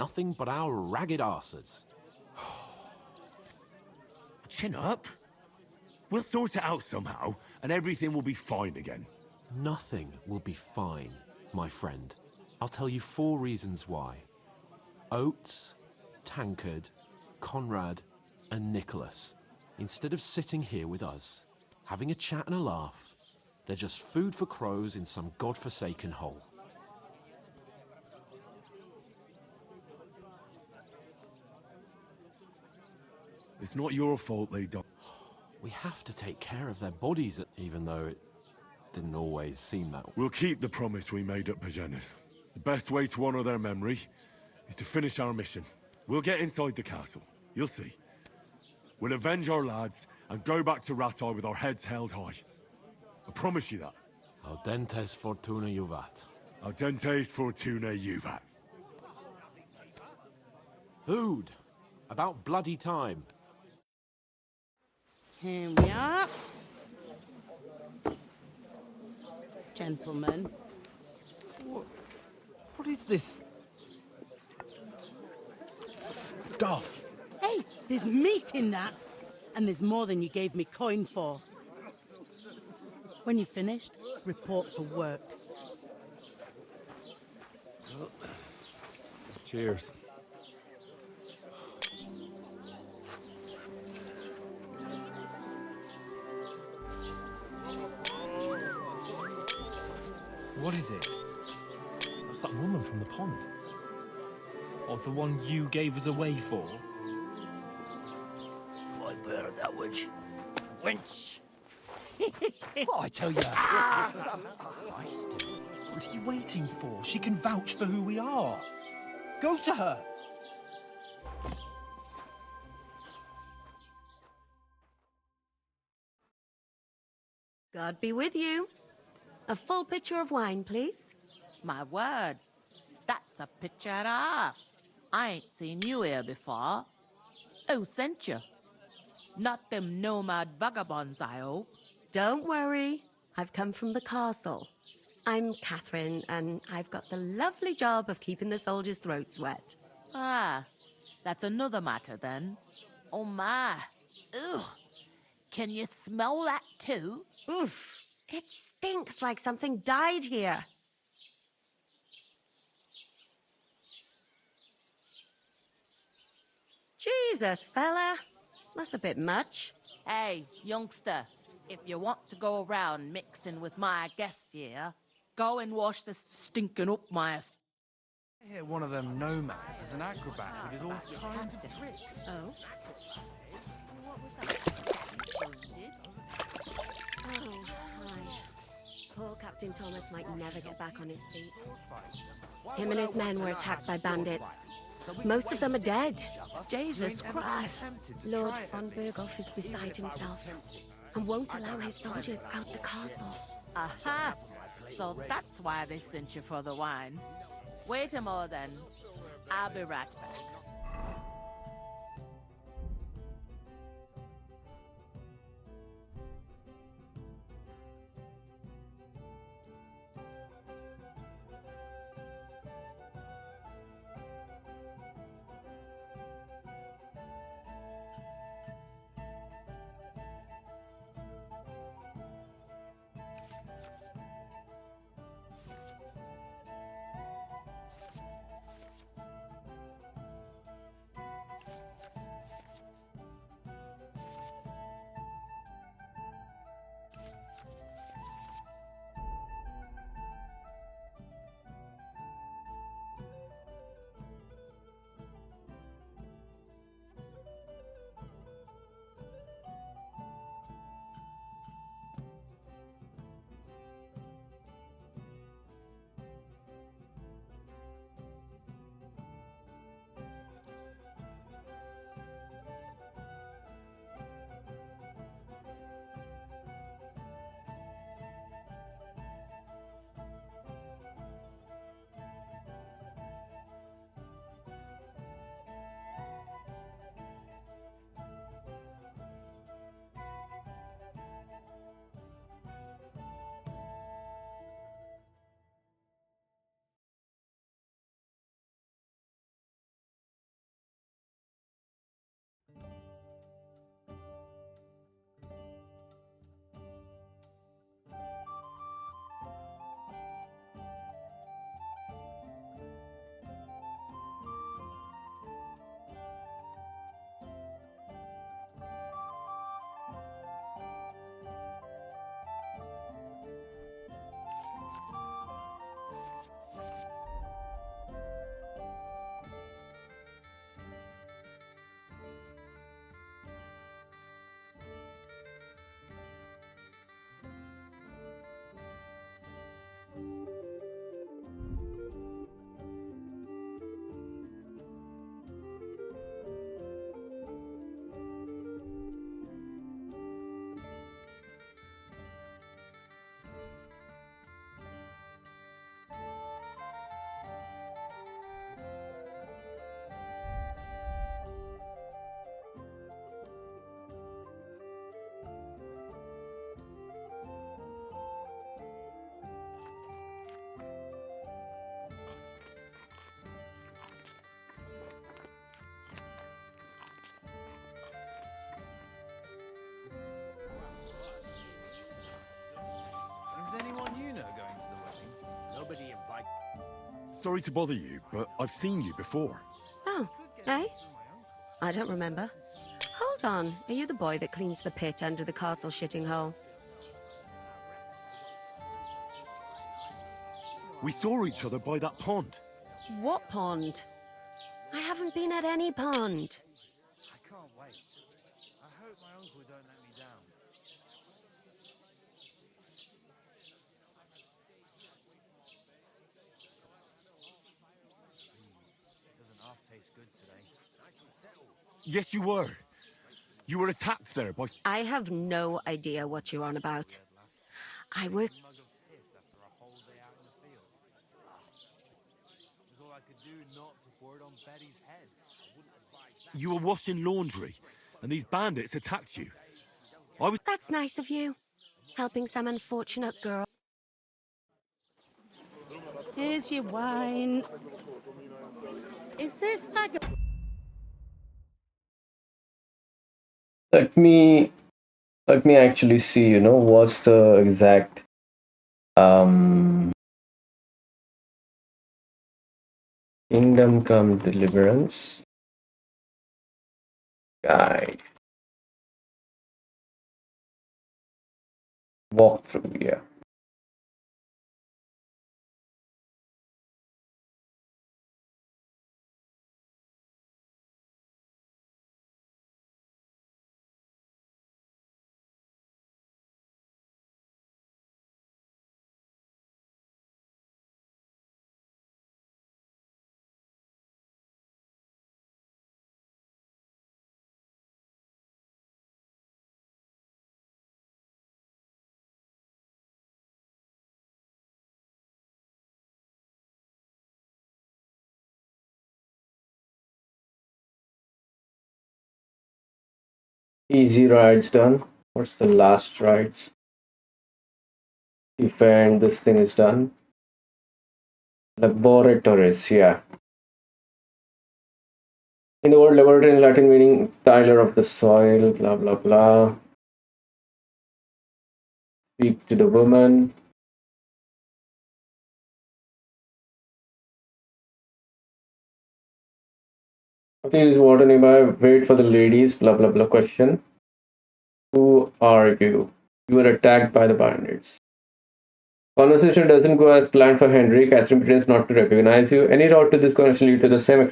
nothing but our ragged arses. Chin up. We'll sort it out somehow, and everything will be fine again. Nothing will be fine, my friend. I'll tell you 4 reasons why. Oates, Tankard, Conrad, and Nicholas, instead of sitting here with us, having a chat and a laugh, they're just food for crows in some godforsaken hole. It's not your fault they died. We have to take care of their bodies, even though it didn't always seem that way. We'll keep the promise we made at Pagenis. The best way to honor their memory is to finish our mission. We'll get inside the castle. You'll see. We'll avenge our lads and go back to Ratai with our heads held high. I promise you that. Audentes fortuna juvat. Audentes fortuna juvat. Food. About bloody time. Here we are. Gentlemen. What is this stuff? Hey, there's meat in that. And there's more than you gave me coin for. When you're finished, report for work. Cheers. What is it? That's that woman from the pond. Or the one you gave us away for? I bear that witch. Wench! What I tell you? What are you waiting for? She can vouch for who we are. Go to her. God be with you. A full pitcher of wine, please. My word, that's a picture and a half. I ain't seen you here before. Who sent you? Not them nomad vagabonds, I hope. Don't worry. I've come from the castle. I'm Catherine, and I've got the lovely job of keeping the soldiers' throats wet. Ah, that's another matter then. Oh my. Ugh. Can you smell that too? Oof. It stinks like something died here. Jesus, fella. That's a bit much. Hey, youngster, if you want to go around mixing with my guests here, go and wash this stinking up my... I hear one of them nomads is an acrobat who does all kinds of tricks. Oh? Oh, hi. Poor Captain Thomas might never get back on his feet. Him and his men were attacked by bandits. Most of them are dead. Jesus Christ. Lord von Berghoff is beside himself and won't allow his soldiers out the castle. Aha! So that's why they sent you for the wine. Wait a moment then. I'll be right back. Sorry to bother you, but I've seen you before. Oh, eh? I don't remember. Hold on, are you the boy that cleans the pit under the castle shitting hole? We saw each other by that pond. What pond? I haven't been at any pond. I can't wait. I hope my uncle don't let me down. Doesn't half taste good today. Yes, you were. You were attacked there by... I have no idea what you're on about. I work... Mug of piss after a whole day out in the field. It was all I could do not to pour it on Betty's head. I wouldn't advise that. You were washing laundry, and these bandits attacked you. I was... That's nice of you. Helping some unfortunate girl. Here's your wine. Is this vagabond? Let me actually see, you know, what's the exact Kingdom Come Deliverance guide walkthrough, yeah. Easy rides done. What's the last rides? Defend, this thing is done. Laboratories, yeah. In the word laboratory in Latin meaning tiller of the soil, blah blah blah. Speak to the woman. Okay, use water nearby, wait for the ladies, blah blah blah question. Who are you? You were attacked by the bandits. Conversation doesn't go as planned for Henry. Catherine pretends not to recognize you. Any route to this conversation lead to the same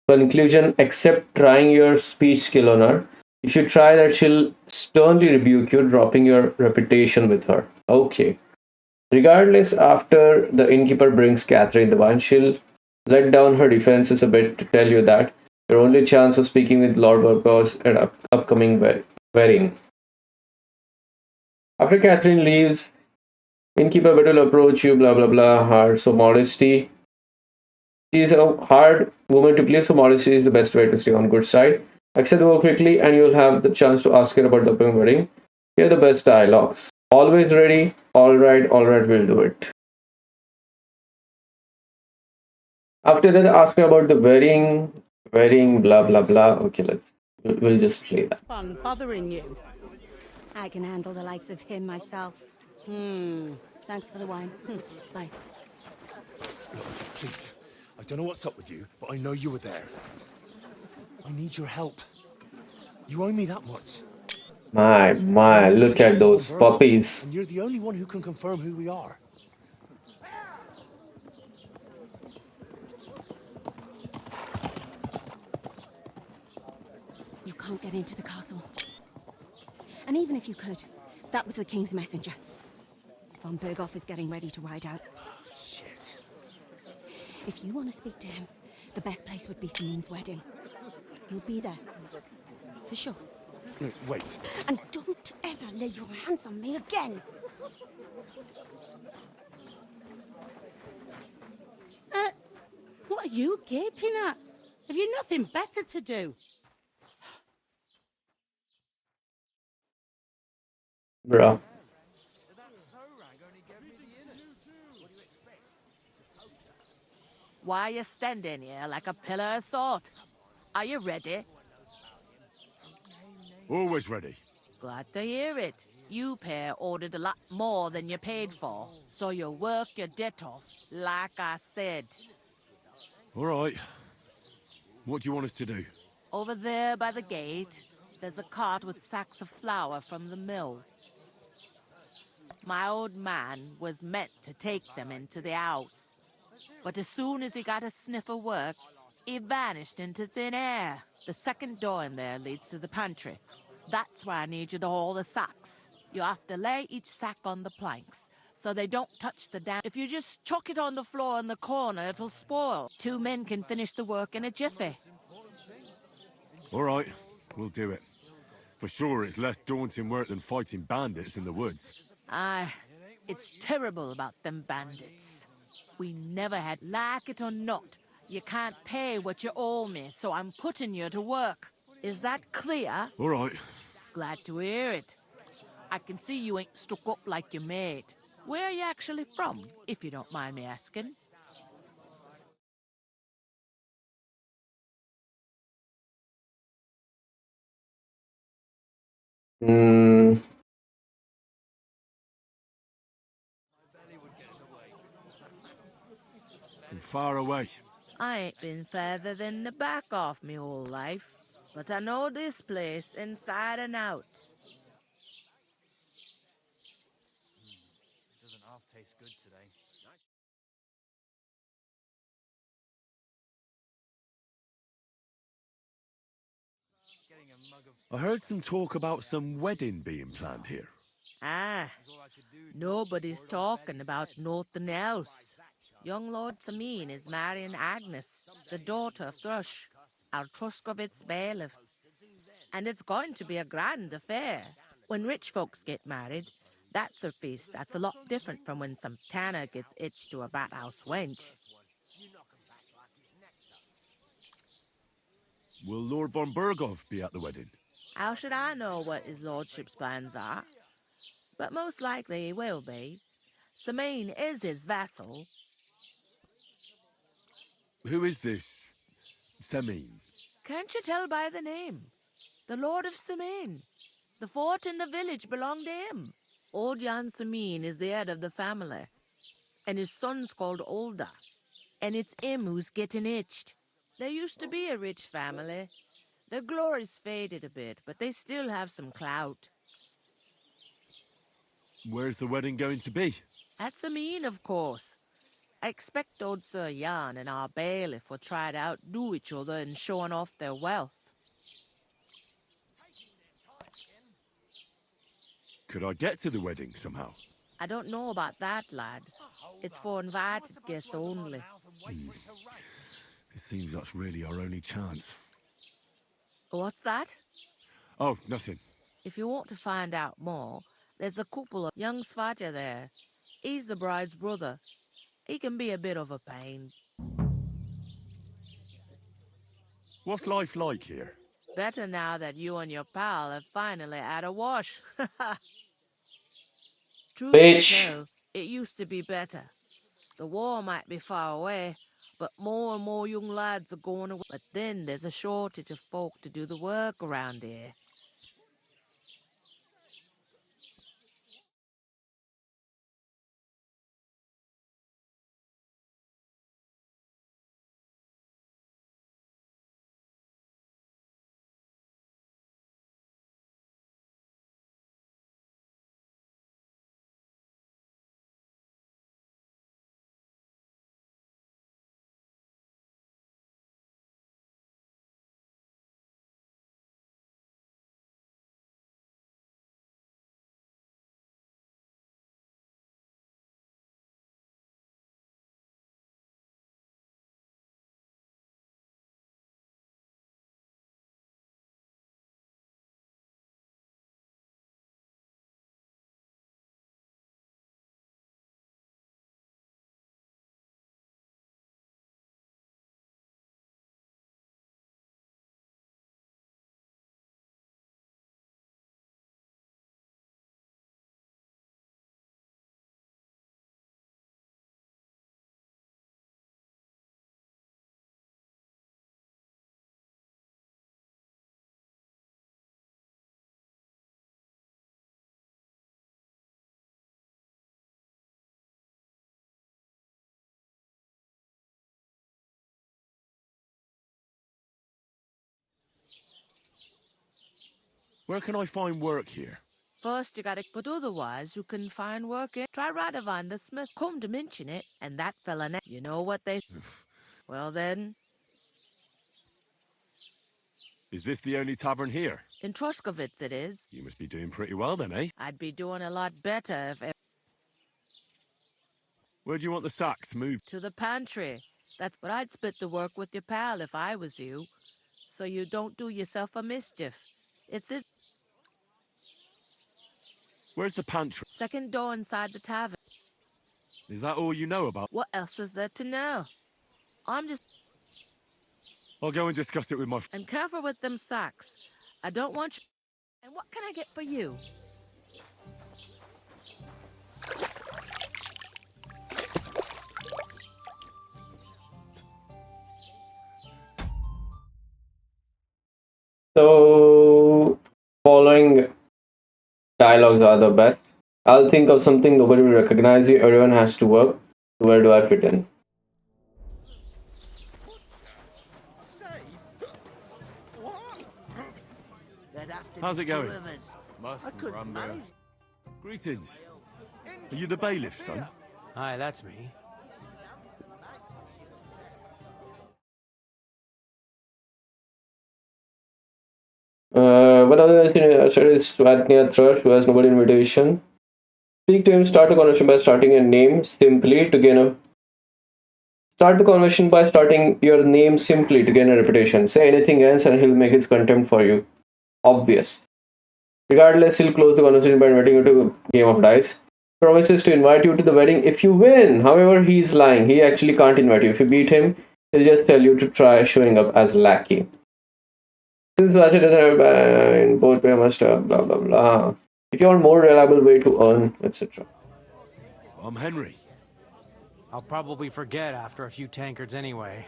conclusion except trying your speech skill on her. If you try that, she'll sternly rebuke you, dropping your reputation with her. Okay. Regardless, after the innkeeper brings Catherine the wine, she'll let down her defenses a bit to tell you that your only chance of speaking with Lord Burgos at upcoming wedding. After Catherine leaves, innkeeper will approach you, blah blah blah, hard, so modesty. She is a hard woman to please, so modesty is the best way to stay on good side. Accept the work quickly and you'll have the chance to ask her about the upcoming wedding. Here are the best dialogues. Always ready, alright, we'll do it. After that, ask me about the wedding, blah blah blah. Okay, we'll just play that. Fun bothering you. I can handle the likes of him myself. Thanks for the wine. Bye. Please, I don't know what's up with you, but I know you were there. I need your help. You owe me that much. My, look at those puppies. And you're the only one who can confirm who we are. You can't get into the castle. And even if you could, that was the king's messenger. Von Berghoff is getting ready to ride out. Shit. If you want to speak to him, the best place would be Selene's wedding. He'll be there. For sure. No, wait. And don't ever lay your hands on me again! What are you gaping at? Have you nothing better to do? Bruh. Why are you standing here like a pillar of salt? Are you ready? Always ready. Glad to hear it. You pair ordered a lot more than you paid for, so you work your debt off, like I said. All right. What do you want us to do? Over there by the gate, there's a cart with sacks of flour from the mill. My old man was meant to take them into the house. But as soon as he got a sniff of work, he vanished into thin air. The second door in there leads to the pantry. That's where I need you to haul the sacks. You have to lay each sack on the planks, so they don't touch the down. If you just chuck it on the floor in the corner, it'll spoil. 2 men can finish the work in a jiffy. All right, we'll do it. For sure, it's less daunting work than fighting bandits in the woods. Aye, it's terrible about them bandits. We never had, like it or not, you can't pay what you owe me, so I'm putting you to work. Is that clear? All right. Glad to hear it. I can see you ain't stuck up like your mate. Where are you actually from, if you don't mind me asking? Hmm. From far away. I ain't been further than the back off me whole life, but I know this place inside and out. Doesn't half taste good today. Getting a mug of... I heard some talk about some wedding being planned here. Ah, nobody's talking about nothing else. Young Lord Samin is marrying Agnes, the daughter of Thrush, our Truscovitz bailiff. And it's going to be a grand affair. When rich folks get married, that's a feast that's a lot different from when some tanner gets itched to a bat-house wench. Will Lord von Burgov be at the wedding? How should I know what his lordship's plans are? But most likely he will be. Samin is his vassal. Who is this Semin? Can't you tell by the name? The Lord of Samin. The fort in the village belonged to him. Old Jan Samin is the head of the family, and his son's called Olda, and it's him who's getting itched. There used to be a rich family. Their glory's faded a bit, but they still have some clout. Where's the wedding going to be? At Samin, of course. I expect old Sir Jan and our bailiff will try to outdo each other in showing off their wealth. Could I get to the wedding somehow? I don't know about that, lad. It's for invited guests only. It seems that's really our only chance. What's that? Oh, nothing. If you want to find out more, there's a couple of young Svaja there. He's the bride's brother. He can be a bit of a pain. What's life like here? Better now that you and your pal have finally had a wash. Truth to Bitch. tell, it used to be better. The war might be far away, but more and more young lads are going away. But then there's a shortage of folk to do the work around here. Where can I find work here? First, you gotta, but otherwise, you can find work in. Try Radovan the Smith. Come to mention it, and that fella, you know what they. Well then, Is this the only tavern here? in Truskovitz it is. You must be doing pretty well then, eh? I'd be doing a lot better if Where do you want the sacks moved? to the pantry. That's but I'd split the work with your pal if I was you, so you don't do yourself a mischief. It's his Where's the pantry? second door inside the tavern. Is that all you know about? What else is there to know? I'm just I'll go and discuss it with my... and careful with them sacks. I don't want you. And what can I get for you? So, following dialogues are the best. I'll think of something, nobody will recognize you, everyone has to work. Where do I fit in? How's it going? Greetings. Are you the bailiff, son? Hi, that's me. One other is Svatnia Thrush, who has nobody invitation. Speak to him, start a conversation by starting your name simply to gain a... Start the conversation by starting your name simply to gain a reputation. Say anything else and he'll make his contempt for you. Obvious. Regardless, he'll close the conversation by inviting you to a game of dice. Promises to invite you to the wedding if you win. However, he's lying. He actually can't invite you. If you beat him, he'll just tell you to try showing up as lackey. Since Razer doesn't have in both pay must have blah blah blah. If you want more reliable way to earn, etc. I'm Henry. I'll probably forget after a few tankards anyway.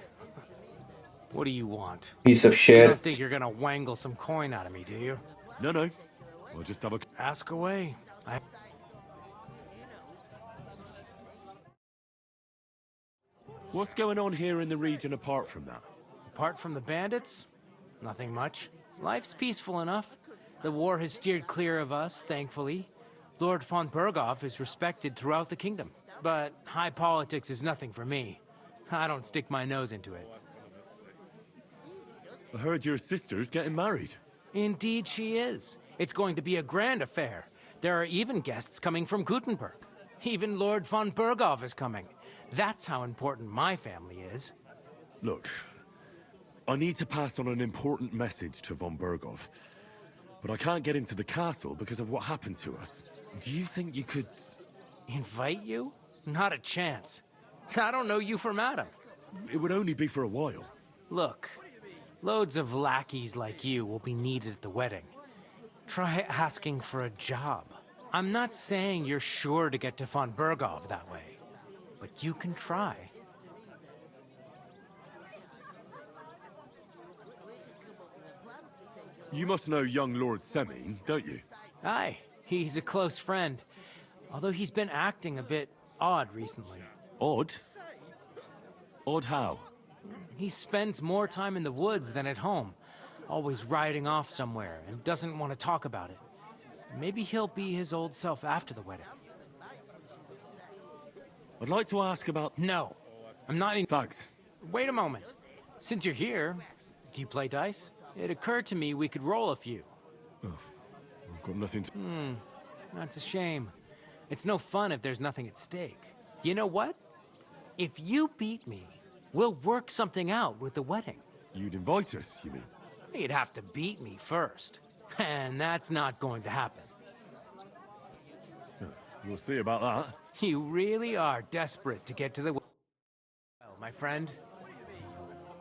What do you want? Piece of You shit. don't think you're gonna wangle some coin out of me, do you? No. I'll just have a... Ask away. What's going on here in the region apart from that? Apart from the bandits, nothing much. Life's peaceful enough. The war has steered clear of us, thankfully. Lord von Berghoff is respected throughout the kingdom. But high politics is nothing for me. I don't stick my nose into it. I heard your sister's getting married. Indeed she is. It's going to be a grand affair. There are even guests coming from Gutenberg. Even Lord von Berghoff is coming. That's how important my family is. Look, I need to pass on an important message to von Berghoff. But I can't get into the castle because of what happened to us. Do you think you could... Invite you? Not a chance. I don't know you from Adam. It would only be for a while. Look, loads of lackeys like you will be needed at the wedding. Try asking for a job. I'm not saying you're sure to get to von Berghoff that way, but you can try. You must know young Lord Semine, don't you? Aye, he's a close friend. Although he's been acting a bit odd recently. Odd? Odd how? He spends more time in the woods than at home, always riding off somewhere and doesn't want to talk about it. Maybe he'll be his old self after the wedding. I'd like to ask about... No, I'm not in... Thanks. Wait a moment. Since you're here, do you play dice? It occurred to me we could roll a few. Oh, I've got nothing to... That's a shame. It's no fun if there's nothing at stake. You know what? If you beat me, we'll work something out with the wedding. You'd invite us, you mean? You'd have to beat me first. And that's not going to happen. We'll see about that. You really are desperate to get to the... Well, my friend.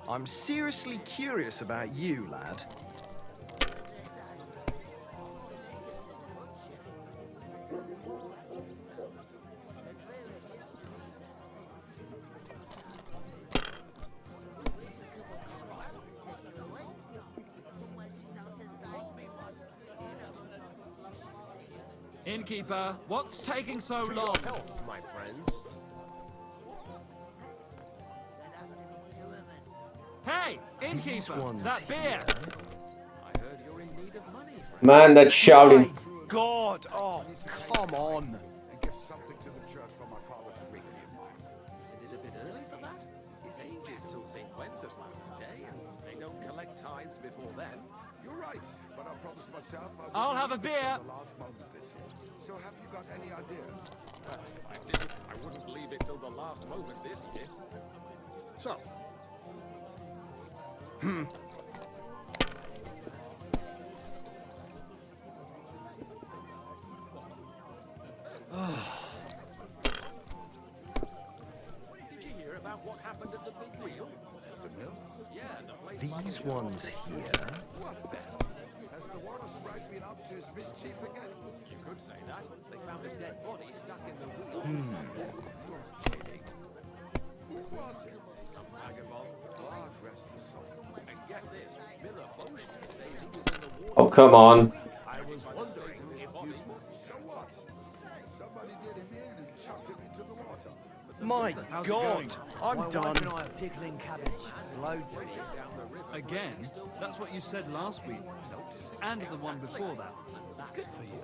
I'm seriously curious about you, lad. Innkeeper, what's taking so long? Help, my friends. Hey, innkeeper, that beer! I heard you're in need of money. Man, that shouting. My God! Oh, come on! Isn't it a bit early for that? His age is till St. Wenceslas's Day, and they don't collect tithes before then. You're right, but I promised myself I'll have a beer. the last moment this year. So have you got any ideas? Well, if I didn't, I wouldn't leave it till the last moment this year. So, did you hear about what happened at the big wheel? The mill? Yeah, the place. These ones here. What the? Has the water sprite been up to his mischief again? You could say that. They found a dead body stuck in the wheel. You're kidding. Who was it? Some vagabond. God rest his soul. And get this, Miller Bosch says he was in the water. Oh, come on. I was wondering if you... So what? Somebody did him in and chucked him into the water. My God! I'm My done. wife and I are pickling cabbage. Loads of it. Again? That's what you said last week. And the one before that. That's good for you.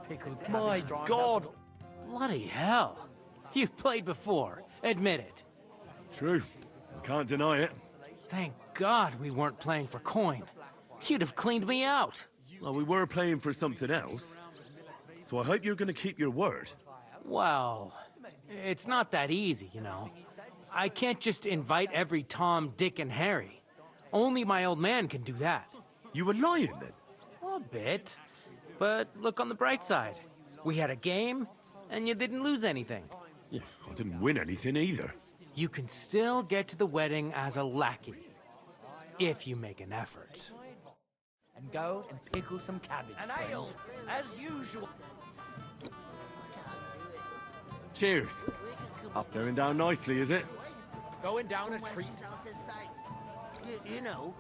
Pickled cabbage. My dries God! up. Bloody hell. You've played before. Admit it. True. Can't deny it. Thank God we weren't playing for coin. You'd have cleaned me out. Well, we were playing for something else. So I hope you're going to keep your word. Well, it's not that easy, you know. I can't just invite every Tom, Dick, and Harry. Only my old man can do that. You were lying then? A bit. But look on the bright side. We had a game, and you didn't lose anything. Yeah, I didn't win anything either. You can still get to the wedding as a lackey. If you make an effort. And go and pickle some cabbage. And ale, as usual. Cheers. Going down nicely, is it? Going down a treat. You know.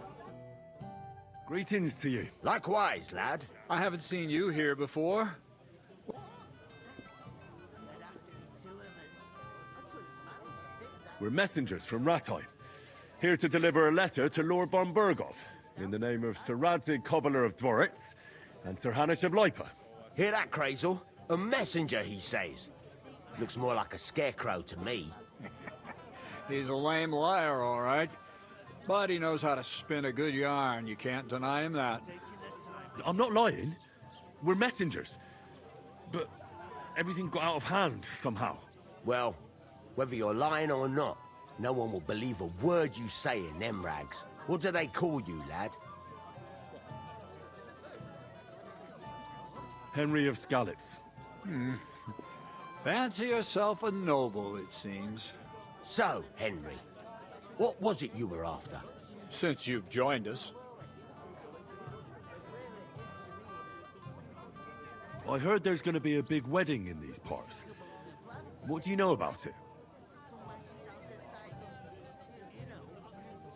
Greetings to you. Likewise, lad. I haven't seen you here before. We're messengers from Ratai, here to deliver a letter to Lord von Burgov, in the name of Sir Radzig Cobbler of Dworitz and Sir Hanish of Lipa. Hear that, Crazel? A messenger, he says. Looks more like a scarecrow to me. He's a lame liar, all right. But he knows how to spin a good yarn. You can't deny him that. I'm not lying. We're messengers. But everything got out of hand somehow. Well, whether you're lying or not, no one will believe a word you say in them rags. What do they call you, lad? Henry of Skalitz. Fancy yourself a noble, it seems. So, Henry, what was it you were after? Since you've joined us. I heard there's going to be a big wedding in these parts. What do you know about it?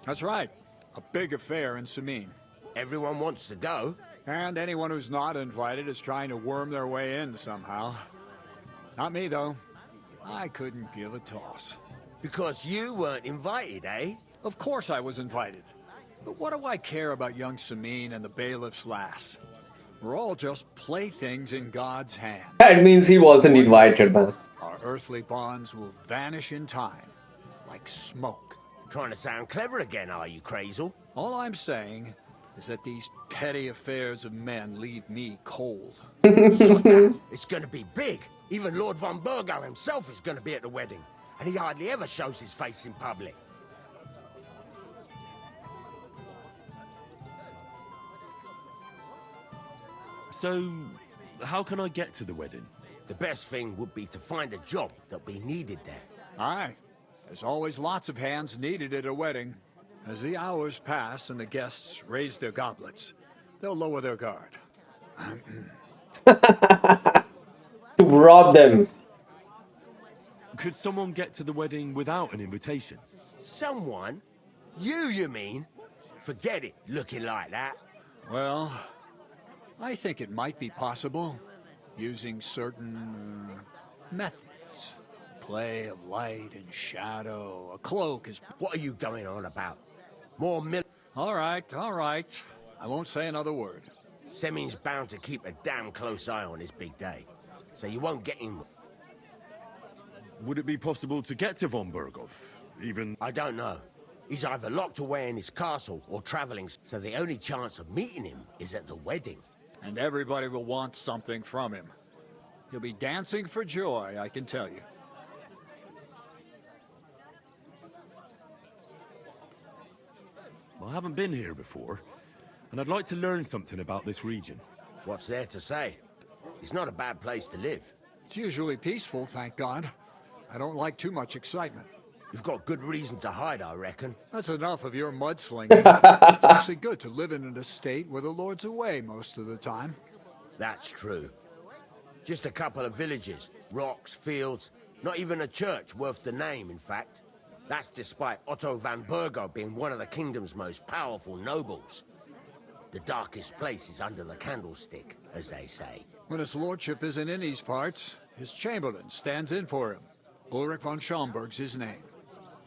That's right. A big affair in Samin. Everyone wants to go. And anyone who's not invited is trying to worm their way in somehow. Not me, though. I couldn't give a toss. Because you weren't invited, eh? Of course I was invited. But what do I care about young Samin and the bailiff's lass? We're all just playthings in God's hand. That means he wasn't invited, man. Our earthly bonds will vanish in time, like smoke. Trying to sound clever again, are you, Crazel? All I'm saying is that these petty affairs of men leave me cold. It's gonna be big. Even Lord von Burgo himself is gonna be at the wedding. And he hardly ever shows his face in public. So, how can I get to the wedding? The best thing would be to find a job that we needed there. Aye. There's always lots of hands needed at a wedding. As the hours pass and the guests raise their goblets, they'll lower their guard. To rob them. Could someone get to the wedding without an invitation? Someone? You mean? Forget it, looking like that. Well, I think it might be possible, using certain methods. Play of light and shadow, a cloak is... What are you going on about? More All right, all right. I won't say another word. Semin's bound to keep a damn close eye on his big day, so you won't get him. Would it be possible to get to von Berghoff? Even... I don't know. He's either locked away in his castle or traveling, so the only chance of meeting him is at the wedding. And everybody will want something from him. He'll be dancing for joy, I can tell you. I haven't been here before, and I'd like to learn something about this region. What's there to say? It's not a bad place to live. It's usually peaceful, thank God. I don't like too much excitement. You've got good reason to hide, I reckon. That's enough of your mudslinging. It's actually good to live in an estate where the Lord's away most of the time. That's true. Just a couple of villages, rocks, fields, not even a church worth the name, in fact. That's despite Otto van Bergo being one of the kingdom's most powerful nobles. The darkest place is under the candlestick, as they say. When his lordship isn't in these parts, his chamberlain stands in for him. Ulrich von Schomberg's his name.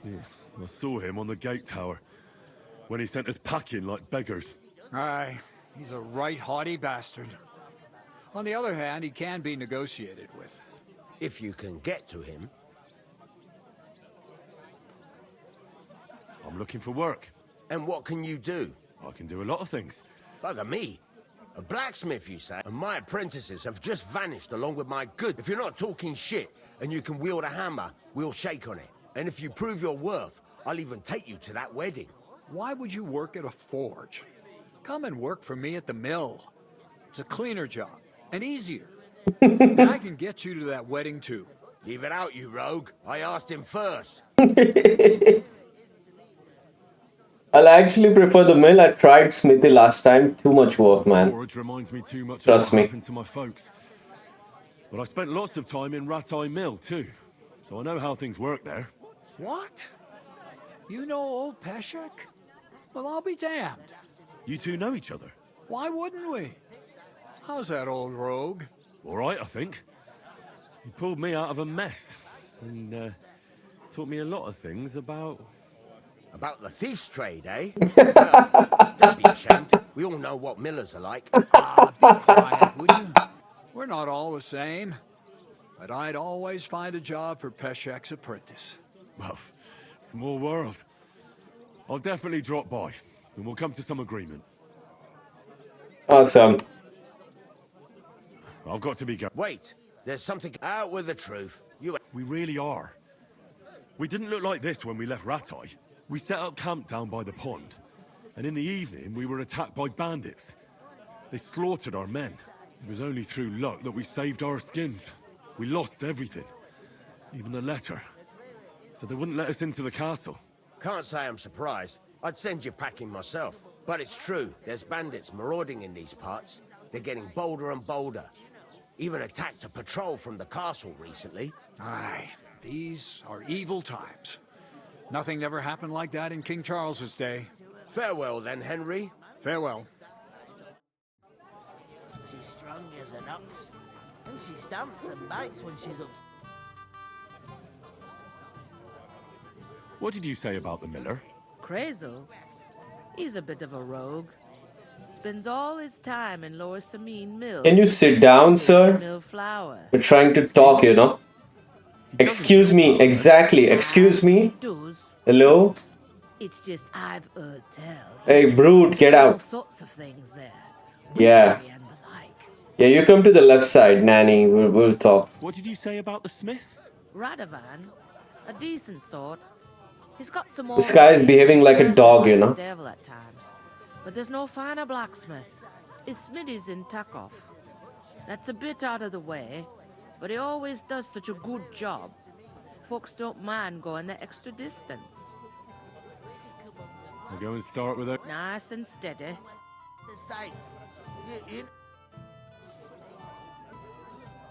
Yeah, I saw him on the gate tower, when he sent us packing like beggars. Aye, he's a right haughty bastard. On the other hand, he can be negotiated with. If you can get to him. I'm looking for work. And what can you do? I can do a lot of things. Bugger me. A blacksmith, you say? And my apprentices have just vanished along with my goods. If you're not talking shit and you can wield a hammer, we'll shake on it. And if you prove your worth, I'll even take you to that wedding. Why would you work at a forge? Come and work for me at the mill. It's a cleaner job, and easier. And I can get you to that wedding, too. Leave it out, you rogue. I asked him first. I'll actually prefer the mill. I tried smithy last time. Too much work, man. Forge reminds me too much Trust of what me. happened to my folks. But I spent lots of time in Ratai Mill, too. So I know how things work there. What? You know old Peshek? Well, I'll be damned. You two know each other? Why wouldn't we? How's that old rogue? All right, I think. He pulled me out of a mess. And taught me a lot of things about... About the thief's trade, eh? Well, don't be ashamed. We all know what millers are like. Ah, be quiet, would you? We're not all the same. But I'd always find a job for Peshek's apprentice. Well, small world. I'll definitely drop by, and we'll come to some agreement. Awesome. I've got to be going. Wait, there's something out with the truth. We really are. We didn't look like this when we left Ratai. We set up camp down by the pond, and in the evening we were attacked by bandits. They slaughtered our men. It was only through luck that we saved our skins. We lost everything, even the letter. So they wouldn't let us into the castle. Can't say I'm surprised. I'd send you packing myself. But it's true, there's bandits marauding in these parts. They're getting bolder and bolder. Even attacked a patrol from the castle recently. Aye, these are evil times. Nothing ever happened like that in King Charles's day. Farewell then, Henry. Farewell. She's strong as an ox, and she stamps and bites when she's up. What did you say about the miller? Crazel? He's a bit of a rogue. Spends all his time in Lower Samine Mill. Can you sit down, sir? Mill flour. We're trying to talk, you know. Excuse me. Exactly. Excuse me. Hello? It's just I've heard tell. Hey, brute, get All out. sorts of things there. Yeah. Witchery and the like. Yeah, you come to the left side, Nanny. We'll talk. What did you say about the smith? Radovan, a decent sort. He's got some This guy is behaving like a dog, you know. Devil at times, but there's no finer blacksmith. His smithy's in Takov. That's a bit out of the way, but he always does such a good job. Folks don't mind going the extra distance. I'll go and start with it. Nice and steady.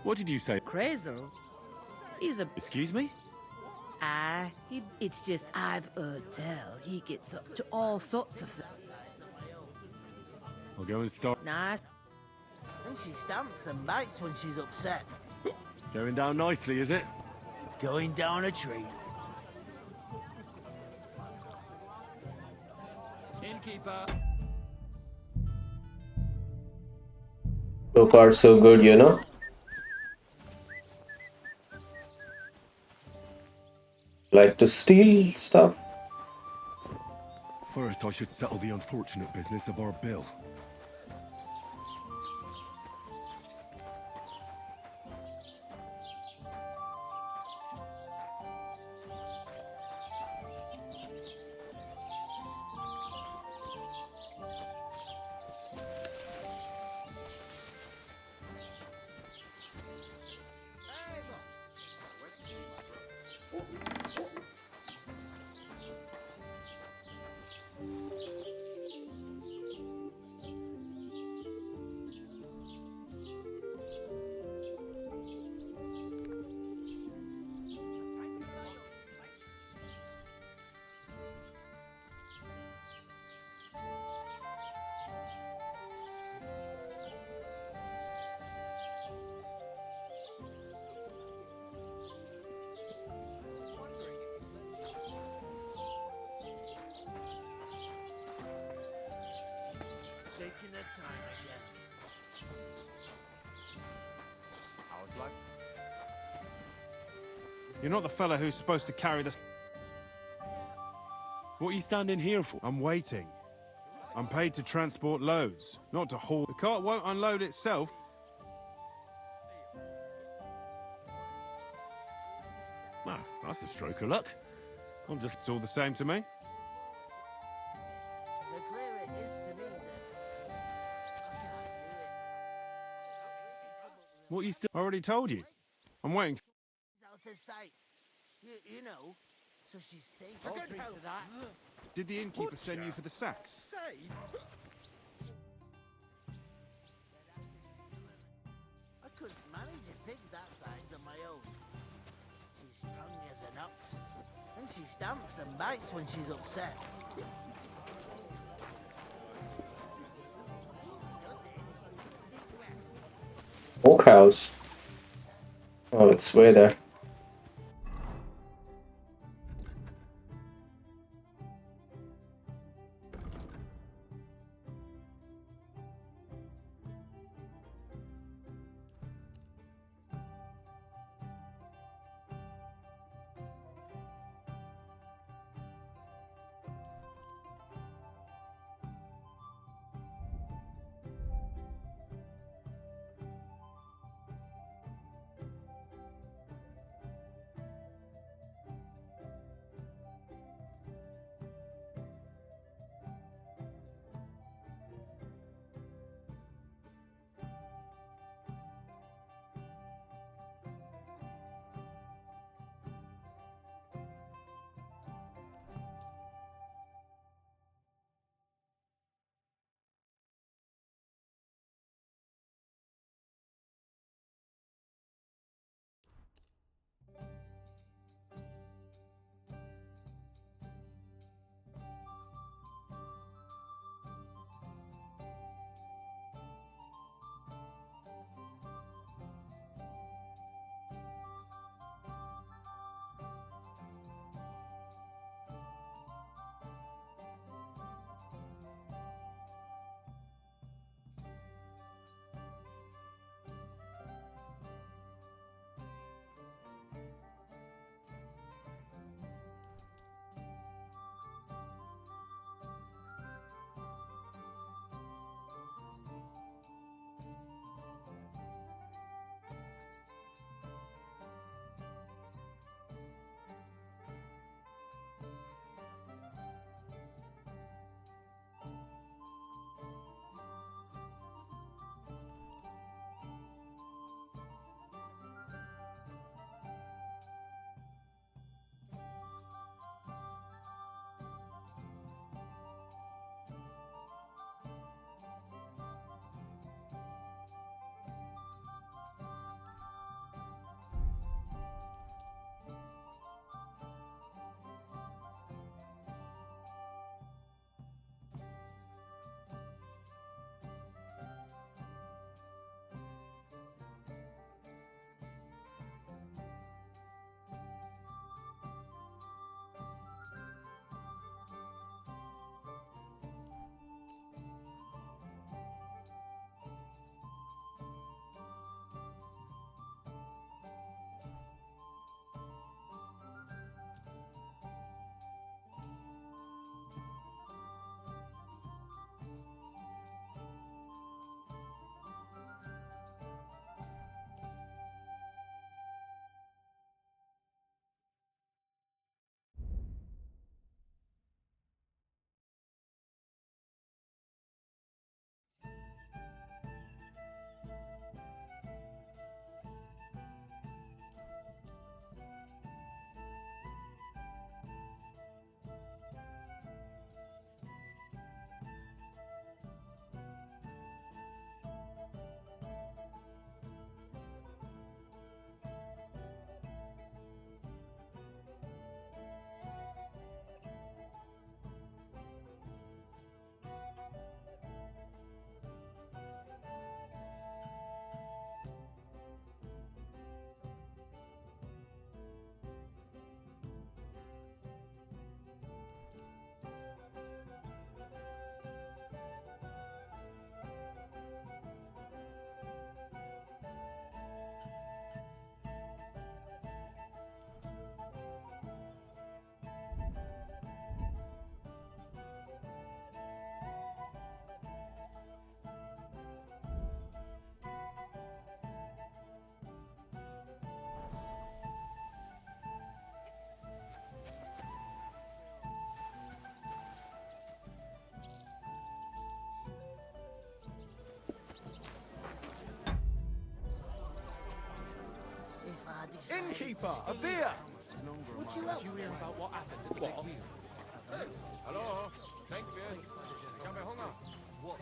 What did you say? Crazel? He's a... Excuse me? It's just I've heard tell. He gets up to all sorts of things. I'll go and start. Nice. And she stamps and bites when she's upset. Going down nicely, is it? Going down a tree. Innkeeper. So far, so good, you know. Like to steal stuff. First, I should settle the unfortunate business of our bill. Taking their time again. How's life? You're not the fella who's supposed to carry the... What are you standing here for? I'm waiting. I'm paid to transport loads, not to haul. The cart won't unload itself. Ah, that's a stroke of luck. I'm just... It's all the same to me. The clearer it is to me, then I can't do it. What are you still... I already told you. I'm waiting. Out of sight. You know, so she's safe. For good health. That. Did the innkeeper send you for the sacks? Safe? I couldn't manage a pig that size on my own. She's strong as an ox. And she stamps and bites when she's upset. More cows. Oh, it's way there. Innkeeper, a beer! Would you help? Did you hear about what happened at the big wheel? Hello? Thank you. Ich habe Hunger. What?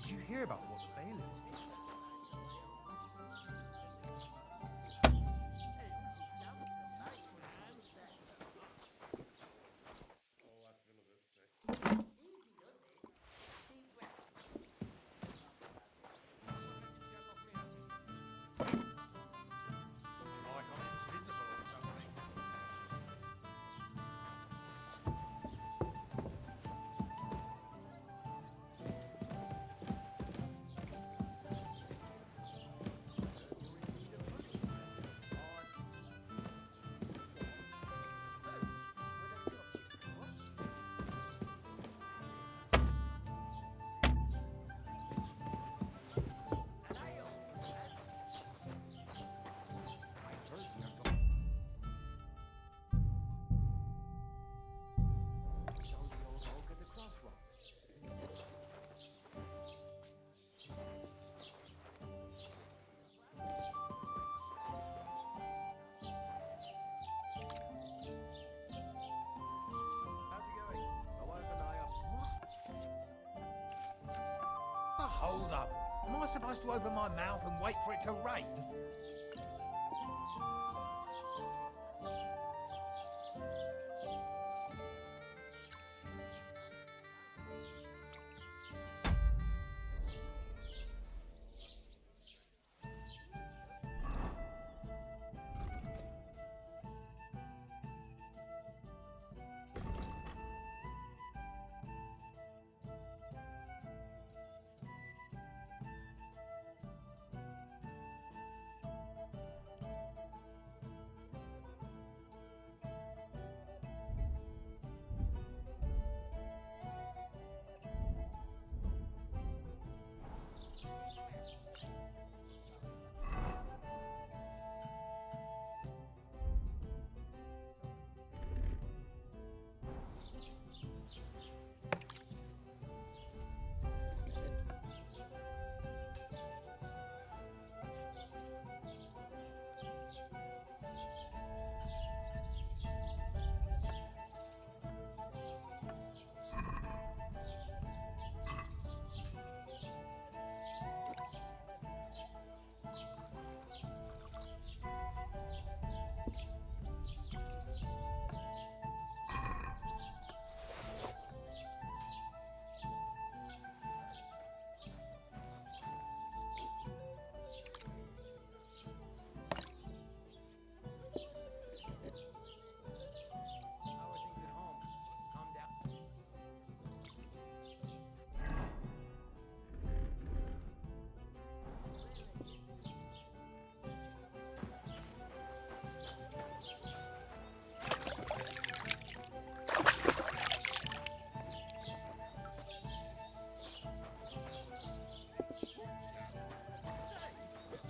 Did you hear about what the bailiff? Hold up. Am I supposed to open my mouth and wait for it to rain?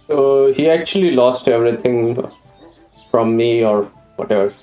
So he actually lost everything from me or whatever.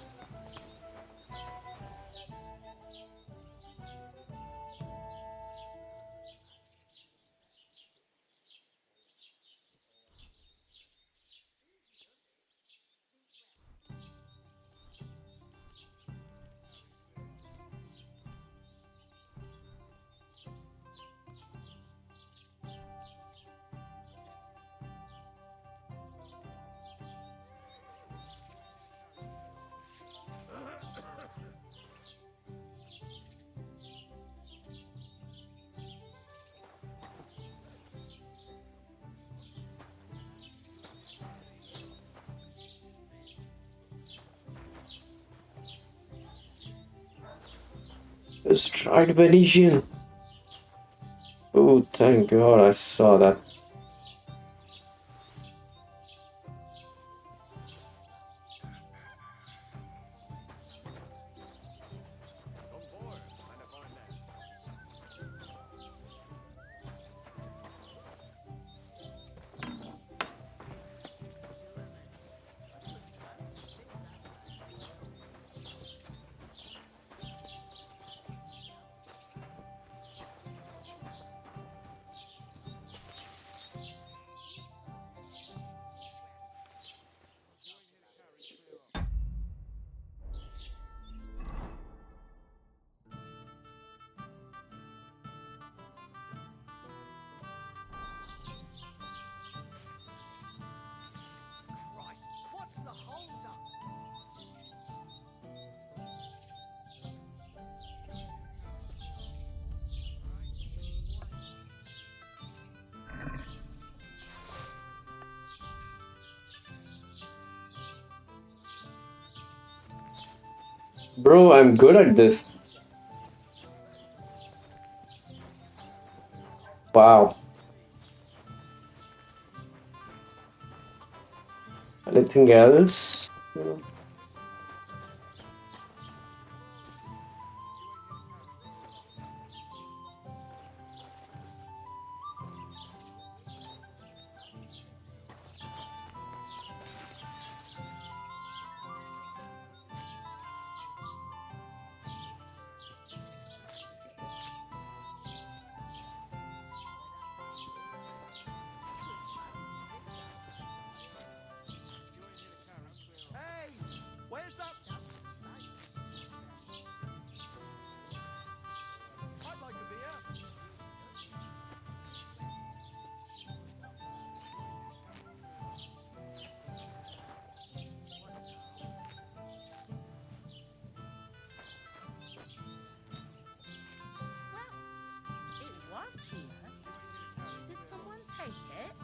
Stride Venetian. Oh, thank God I saw that. Bro, I'm good at this. Wow. Anything else? Where's that? I'd like a beer. It was here. Did someone take it?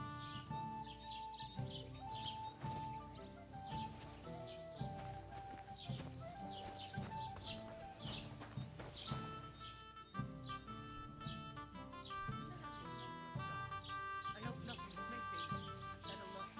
I hope nothing's missing. Better look.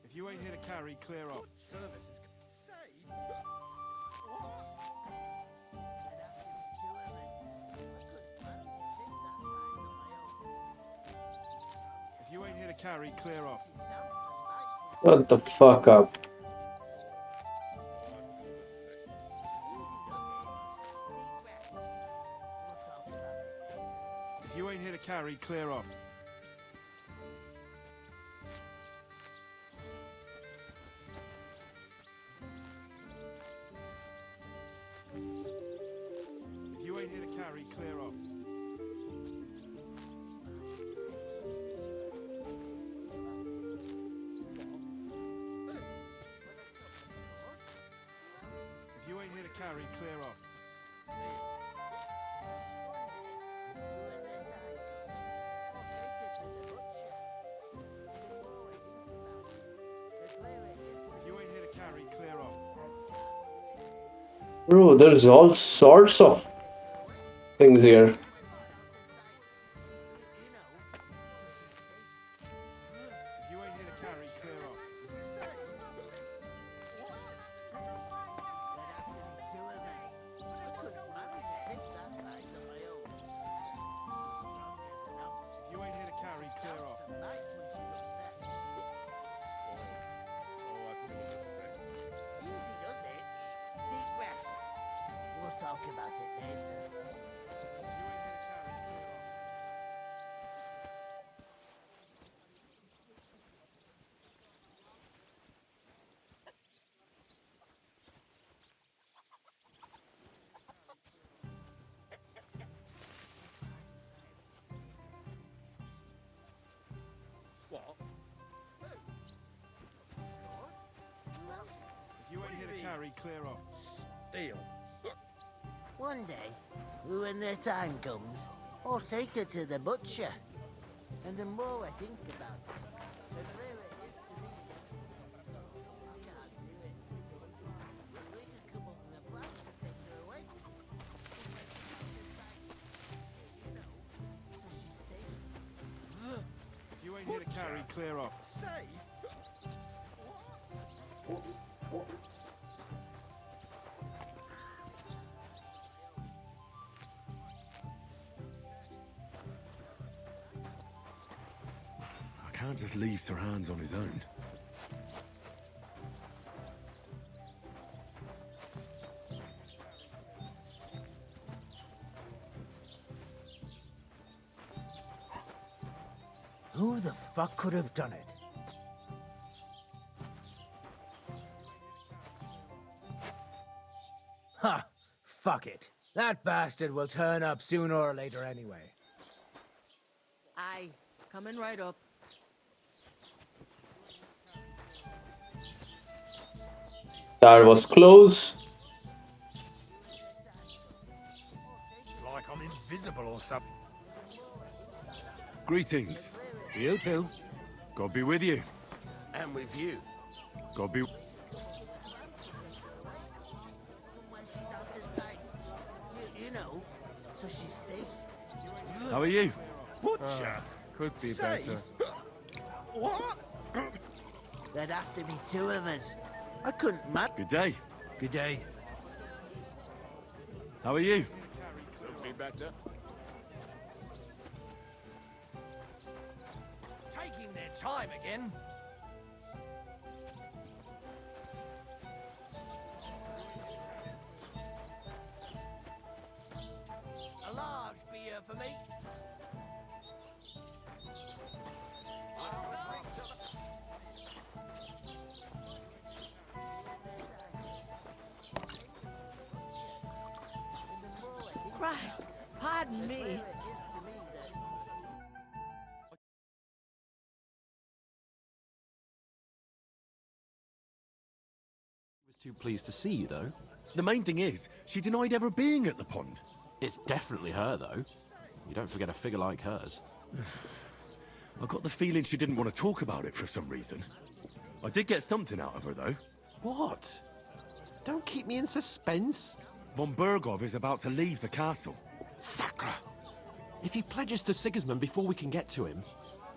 If you ain't here to carry, clear off. Service is. If you ain't here to carry, clear off. Shut the fuck up. If you ain't here to carry, clear off. If you ain't here to carry, clear off. If you ain't here to carry, clear off. If you ain't here to carry, clear off. Bro, there's all sorts of things here. If you ain't here to carry, clear off. If you ain't here to carry, clear off. We'll talk about it later. If you ain't here to carry, clear off. Deal. One day, when their time comes, I'll take her to the butcher. And the more I think about it, the clearer it is to me. I can't do it. We could come up with a plan to take her away. You know, so she's safe. If you ain't here to carry, clear off. I can't just leave Sir Hans on his own. Who the fuck could have done it? Ha! Fuck it. That bastard will turn up sooner or later anyway. Aye, coming right up. That was close. It's like I'm invisible or something. Greetings. You too. God be with you. And with you. God be... Somewhere she's out of sight. You know, so she's safe. How are you? Butcher. Could be better. What? There'd have to be two of us. I couldn't manage. Good day. Good day. How are you? Could be better. Taking their time again. A large beer for me. Christ, pardon me. Was too pleased to see you, though. The main thing is, she denied ever being at the pond. It's definitely her, though. You don't forget a figure like hers. I got the feeling she didn't want to talk about it for some reason. I did get something out of her, though. What? Don't keep me in suspense. Von Bergov is about to leave the castle. Sacre! If he pledges to Sigismund before we can get to him,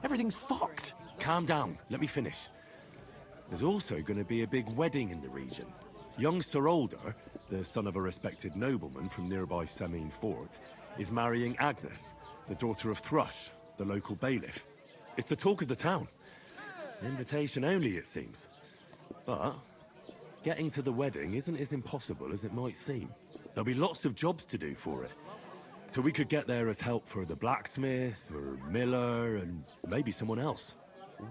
everything's fucked. Calm down. Let me finish. There's also going to be a big wedding in the region. Young Sir Older, the son of a respected nobleman from nearby Semine Fort, is marrying Agnes, the daughter of Thrush, the local bailiff. It's the talk of the town. Invitation only, it seems. But getting to the wedding isn't as impossible as it might seem. There'll be lots of jobs to do for it. So we could get there as help for the blacksmith, or miller, and maybe someone else.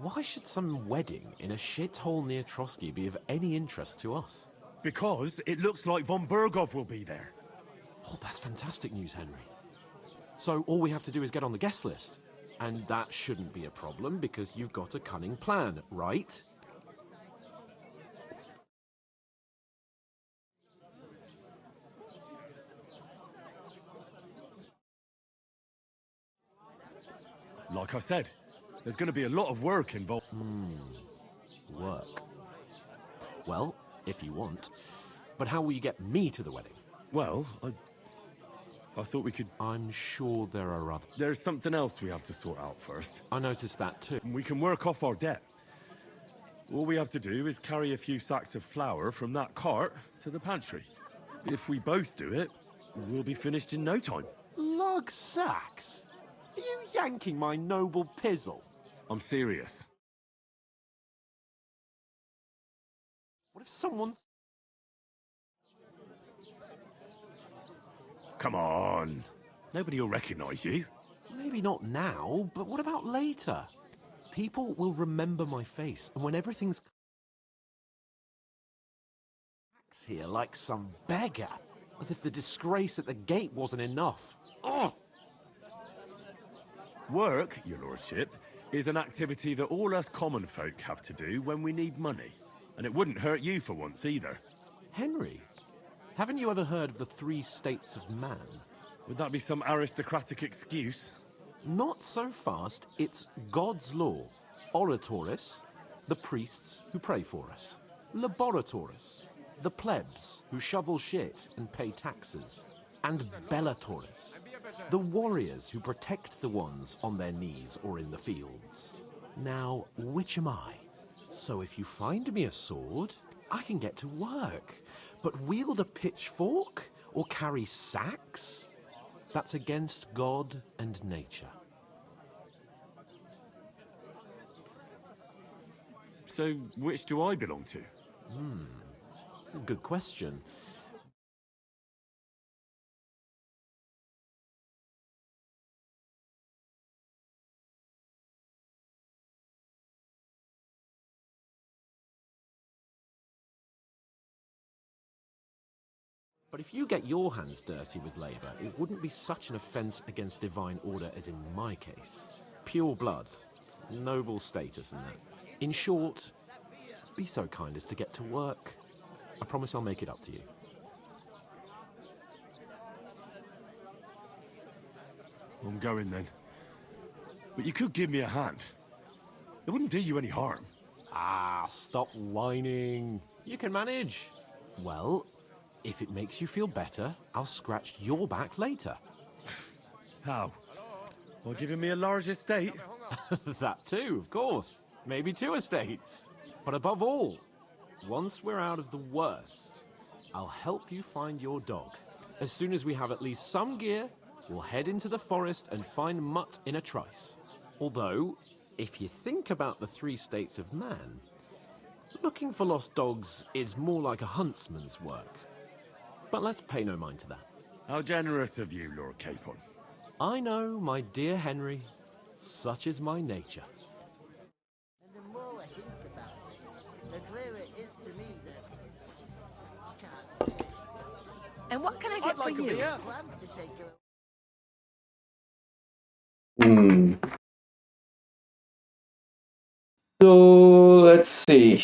Why should some wedding in a shithole near Trotsky be of any interest to us? Because it looks like Von Bergov will be there. Oh, that's fantastic news, Henry. So all we have to do is get on the guest list. And that shouldn't be a problem because you've got a cunning plan, right? like I said, there's going to be a lot of work involved. Work. Well, if you want. But how will you get me to the wedding? Well, I thought we could... I'm sure there are other... There's something else we have to sort out first. I noticed that too. We can work off our debt. All we have to do is carry a few sacks of flour from that cart to the pantry. If we both do it, we'll be finished in no time. Lug sacks? Are you yanking my noble pizzle? I'm serious. What if someone's... Come on. Nobody will recognize you. Maybe not now, but what about later? People will remember my face, and when everything's... here like some beggar, as if the disgrace at the gate wasn't enough. Ugh! Work, your lordship, is an activity that all us common folk have to do when we need money. And it wouldn't hurt you for once either. Henry, haven't you ever heard of the 3 states of man? Would that be some aristocratic excuse? Not so fast. It's God's law. Oratoris, the priests who pray for us. Laboratoris, the plebs who shovel shit and pay taxes. And Bellatoris, the warriors who protect the ones on their knees or in the fields. Now, which am I? So if you find me a sword, I can get to work. But wield a pitchfork or carry sacks? That's against God and nature. So, which do I belong to? Good question. But if you get your hands dirty with labor, it wouldn't be such an offense against divine order as in my case. Pure blood, noble status and that. In short, be so kind as to get to work. I promise I'll make it up to you. I'm going then. But you could give me a hand. It wouldn't do you any harm. Ah, stop whining. You can manage. Well, if it makes you feel better, I'll scratch your back later. How? By giving me a large estate? That too, of course. Maybe 2 estates. But above all, once we're out of the worst, I'll help you find your dog. As soon as we have at least some gear, we'll head into the forest and find Mutt in a trice. Although, if you think about the 3 states of man, looking for lost dogs is more like a huntsman's work. But let's pay no mind to that. How generous of you, Lord Capon. I know, my dear Henry. Such is my nature. And the more I think about it, the clearer it is to me that I can't do it. And what can I get for you? I plan to take her. So let's see.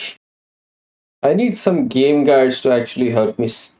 I need some game guides to actually help me steal.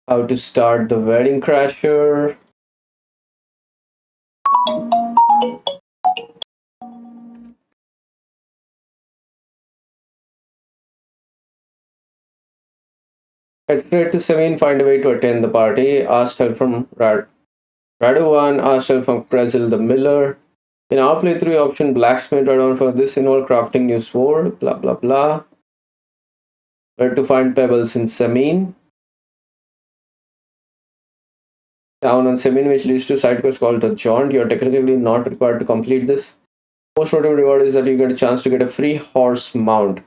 How to start the wedding crasher. Head straight to Semin, find a way to attend the party. Asked help from Radovan, asked help from Prezel the Miller. In our playthrough option, blacksmith Radovan for this involved crafting new sword, blah blah blah. Where to find pebbles in Semin. Town on Semin, which leads to a side quest called the Jaunt. You are technically not required to complete this. Most notable reward is that you get a chance to get a free horse mount.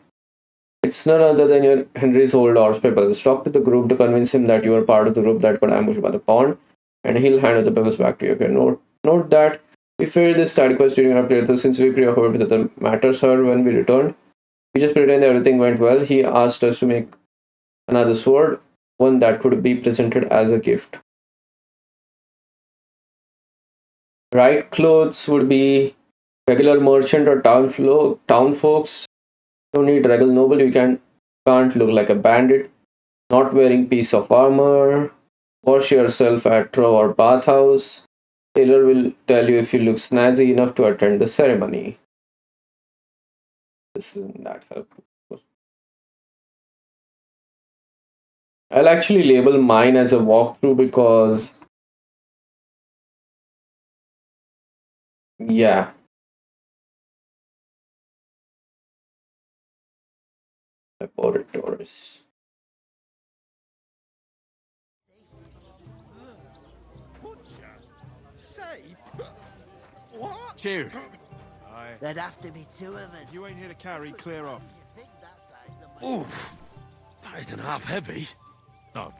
It's none other than your Henry's old horse Pebbles. Talk to the group to convince him that you are part of the group that got ambushed by the pond, and he'll hand over the pebbles back to you. Okay, note that we failed this side quest during our playthrough since we preoccupied with the matters heard when we returned. We just pretended everything went well. He asked us to make another sword, one that could be presented as a gift. Right clothes would be regular merchant or town folks. Don't need regal noble. You can't look like a bandit. Not wearing piece of armor. Wash yourself at trough or bathhouse. Tailor will tell you if you look snazzy enough to attend the ceremony. This isn't that helpful. I'll actually label mine as a walkthrough because, yeah. Laboratories. What? Cheers. There'd have to be two of us. You ain't here to carry, clear off. Oof. That isn't half heavy. Oh,